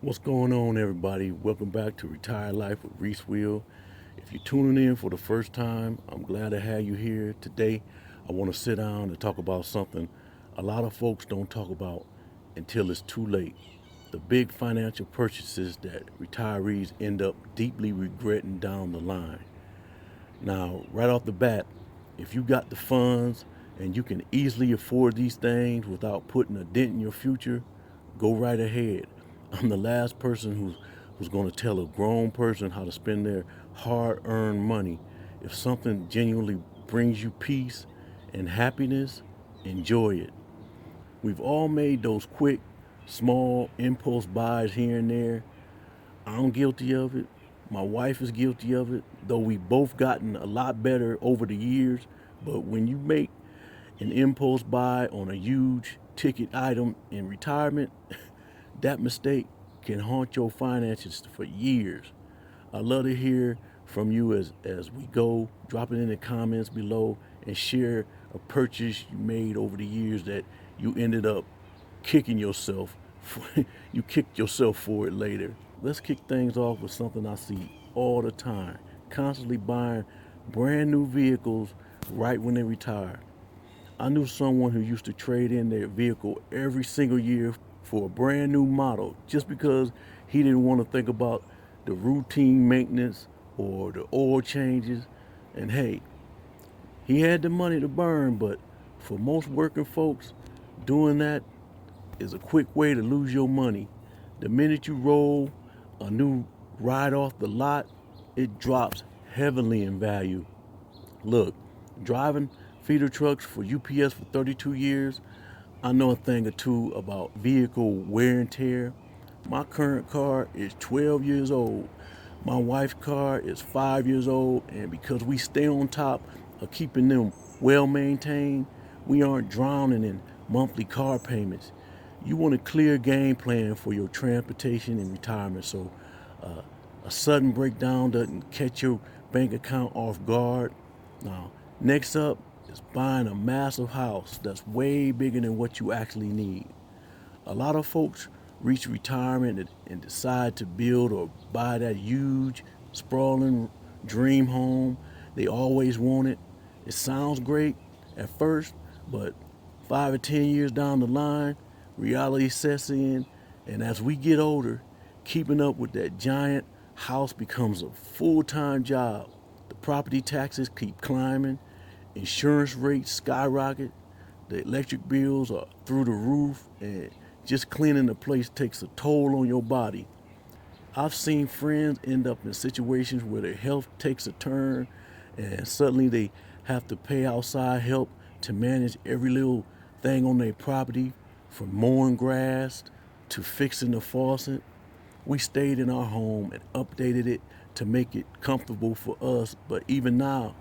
What's going on, everybody? Welcome back to Retired Life with Reese Will. If you're tuning in for the first time, I'm glad to have you here. Today, I want to sit down and talk about something a lot of folks don't talk about until it's too late. The big financial purchases that retirees end up deeply regretting down the line. Now, right off the bat, if you got the funds and you can easily afford these things without putting a dent in your future, go right ahead. I'm the last person who's going to tell a grown person how to spend their hard-earned money. If something genuinely brings you peace and happiness, enjoy it. We've all made those quick, small impulse buys here and there. I'm guilty of it. My wife is guilty of it, though we've both gotten a lot better over the years. But when you make an impulse buy on a huge ticket item in retirement, that mistake can haunt your finances for years. I love to hear from you as we go. Drop it in the comments below and share a purchase you made over the years that you ended up kicking yourself. You kicked yourself for it later. Let's kick things off with something I see all the time. Constantly buying brand new vehicles right when they retire. I knew someone who used to trade in their vehicle every single year for a brand new model just because he didn't want to think about the routine maintenance or the oil changes. And hey, he had the money to burn, but for most working folks, doing that is a quick way to lose your money. The minute you roll a new ride off the lot, it drops heavily in value. Look, driving feeder trucks for UPS for 32 years, I know a thing or two about vehicle wear and tear. My current car is 12 years old. My wife's car is 5 years old, and because we stay on top of keeping them well maintained, we aren't drowning in monthly car payments. You want a clear game plan for your transportation and retirement so uh, a sudden breakdown doesn't catch your bank account off guard. Now, next up is buying a massive house that's way bigger than what you actually need. A lot of folks reach retirement and decide to build or buy that huge, sprawling dream home they always wanted. It sounds great at first, but 5 or 10 years down the line, reality sets in, and as we get older, keeping up with that giant house becomes a full time job. The property taxes keep climbing, insurance rates skyrocket, the electric bills are through the roof, and just cleaning the place takes a toll on your body. I've seen friends end up in situations where their health takes a turn and suddenly they have to pay outside help to manage every little thing on their property, from mowing grass to fixing the faucet. We stayed in our home and updated it to make it comfortable for us, but even now,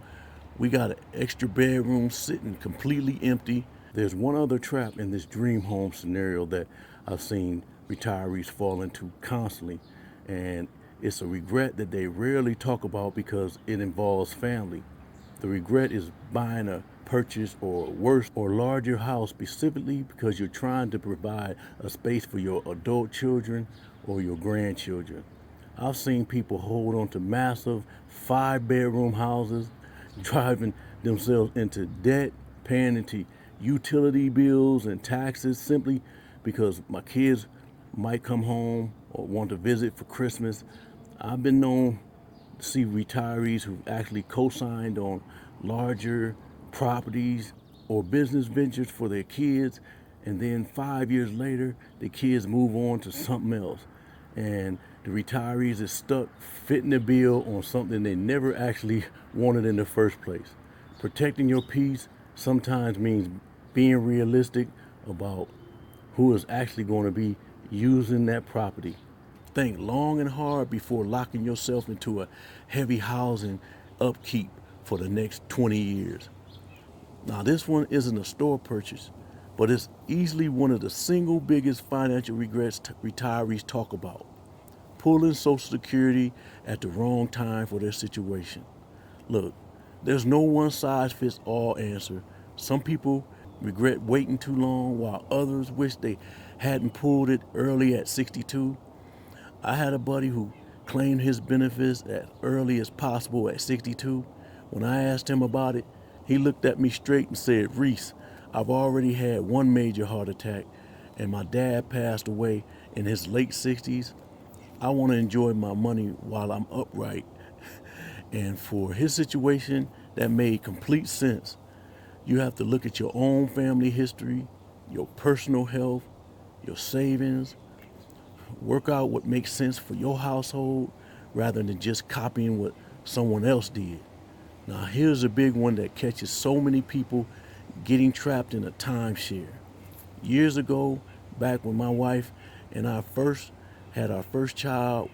we got an extra bedroom sitting completely empty. There's one other trap in this dream home scenario that I've seen retirees fall into constantly, and it's a regret that they rarely talk about because it involves family. The regret is buying a purchase or worse or larger house specifically because you're trying to provide a space for your adult children or your grandchildren. I've seen people hold on to massive 5 bedroom houses, driving themselves into debt, paying into utility bills and taxes simply because my kids might come home or want to visit for Christmas. I've been known to see retirees who actually co-signed on larger properties or business ventures for their kids, and then 5 years later, the kids move on to something else, and the retirees is stuck fitting the bill on something they never actually wanted in the first place. Protecting your peace sometimes means being realistic about who is actually going to be using that property. Think long and hard before locking yourself into a heavy housing upkeep for the next 20 years. Now, this one isn't a store purchase, but it's easily one of the single biggest financial regrets retirees talk about: pulling Social Security at the wrong time for their situation. Look, there's no one size fits all answer. Some people regret waiting too long, while others wish they hadn't pulled it early at 62. I had a buddy who claimed his benefits as early as possible at 62. When I asked him about it, he looked at me straight and said, "Reese, I've already had one major heart attack, and my dad passed away in his late 60s. I want to enjoy my money while I'm upright." And for his situation, that made complete sense. You have to look at your own family history, your personal health, your savings, work out what makes sense for your household rather than just copying what someone else did. Now, here's a big one that catches so many people getting trapped in a timeshare. Years ago, back when my wife and I first had our first child,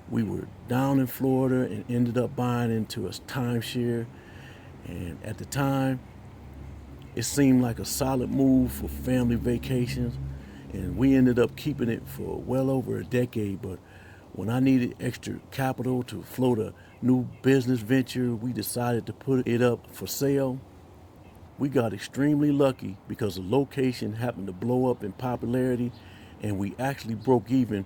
we were down in Florida and ended up buying into a timeshare. And at the time, it seemed like a solid move for family vacations. And we ended up keeping it for well over a decade. But when I needed extra capital to float a new business venture, we decided to put it up for sale. We got extremely lucky because the location happened to blow up in popularity, and we actually broke even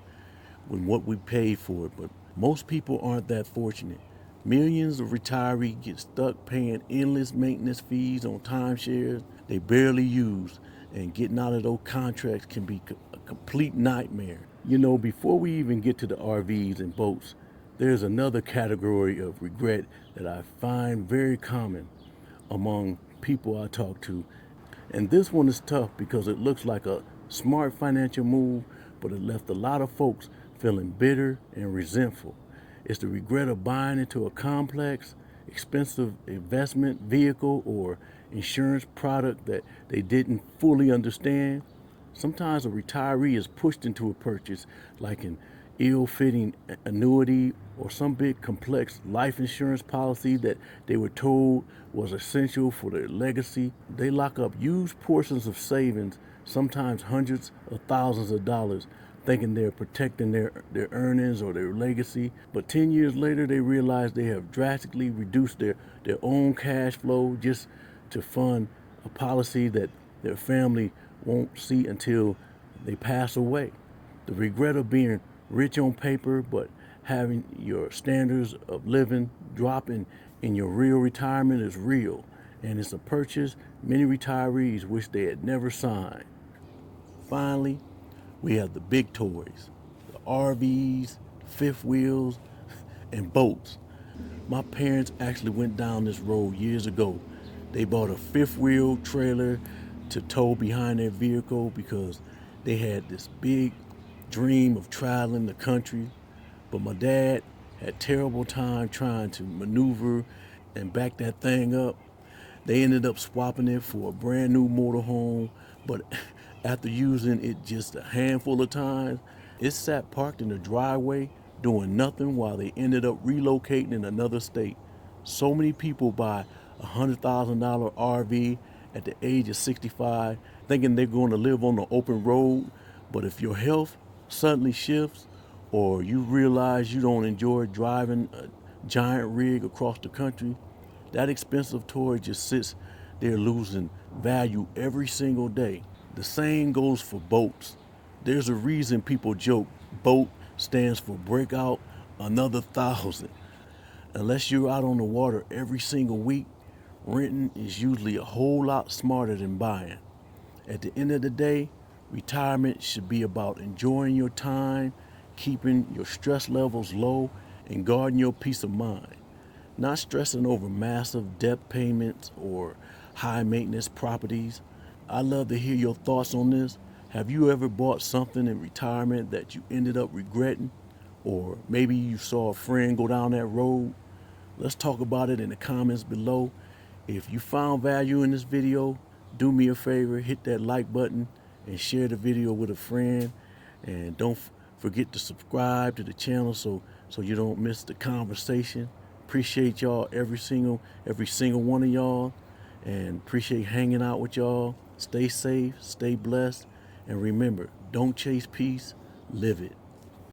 with what we paid for it. But most people aren't that fortunate. Millions of retirees get stuck paying endless maintenance fees on timeshares they barely use, and getting out of those contracts can be a complete nightmare. Before we even get to the RVs and boats, there's another category of regret that I find very common among people I talk to. And this one is tough because it looks like a smart financial move, but it left a lot of folks feeling bitter and resentful. It's the regret of buying into a complex, expensive investment vehicle or insurance product that they didn't fully understand. Sometimes a retiree is pushed into a purchase like an ill-fitting annuity or some big complex life insurance policy that they were told was essential for their legacy. They lock up huge portions of savings, sometimes hundreds of thousands of dollars, thinking they're protecting their earnings or their legacy. But 10 years later, they realize they have drastically reduced their own cash flow just to fund a policy that their family won't see until they pass away. The regret of being rich on paper, but having your standards of living drop in your real retirement is real. And it's a purchase many retirees wish they had never signed. Finally, we have the big toys, the RVs, fifth wheels, and boats. My parents actually went down this road years ago. They bought a fifth wheel trailer to tow behind their vehicle because they had this big dream of traveling the country. But my dad had terrible time trying to maneuver and back that thing up. They ended up swapping it for a brand new motorhome, but after using it just a handful of times, it sat parked in the driveway doing nothing while they ended up relocating in another state. So many people buy a $100,000 RV at the age of 65 thinking they're going to live on the open road, but if your health suddenly shifts or you realize you don't enjoy driving a giant rig across the country, that expensive toy just sits there losing value every single day. The same goes for boats. There's a reason people joke boat stands for break out another thousand. Unless you're out on the water every single week, renting is usually a whole lot smarter than buying. At the end of the day, retirement should be about enjoying your time, keeping your stress levels low, and guarding your peace of mind. Not stressing over massive debt payments or high maintenance properties. I'd love to hear your thoughts on this. Have you ever bought something in retirement that you ended up regretting? Or maybe you saw a friend go down that road? Let's talk about it in the comments below. If you found value in this video, do me a favor, hit that like button and share the video with a friend. And don't forget to subscribe to the channel so you don't miss the conversation. Appreciate y'all, every single one of y'all, and appreciate hanging out with y'all. Stay safe, stay blessed, and remember, don't chase peace, live it.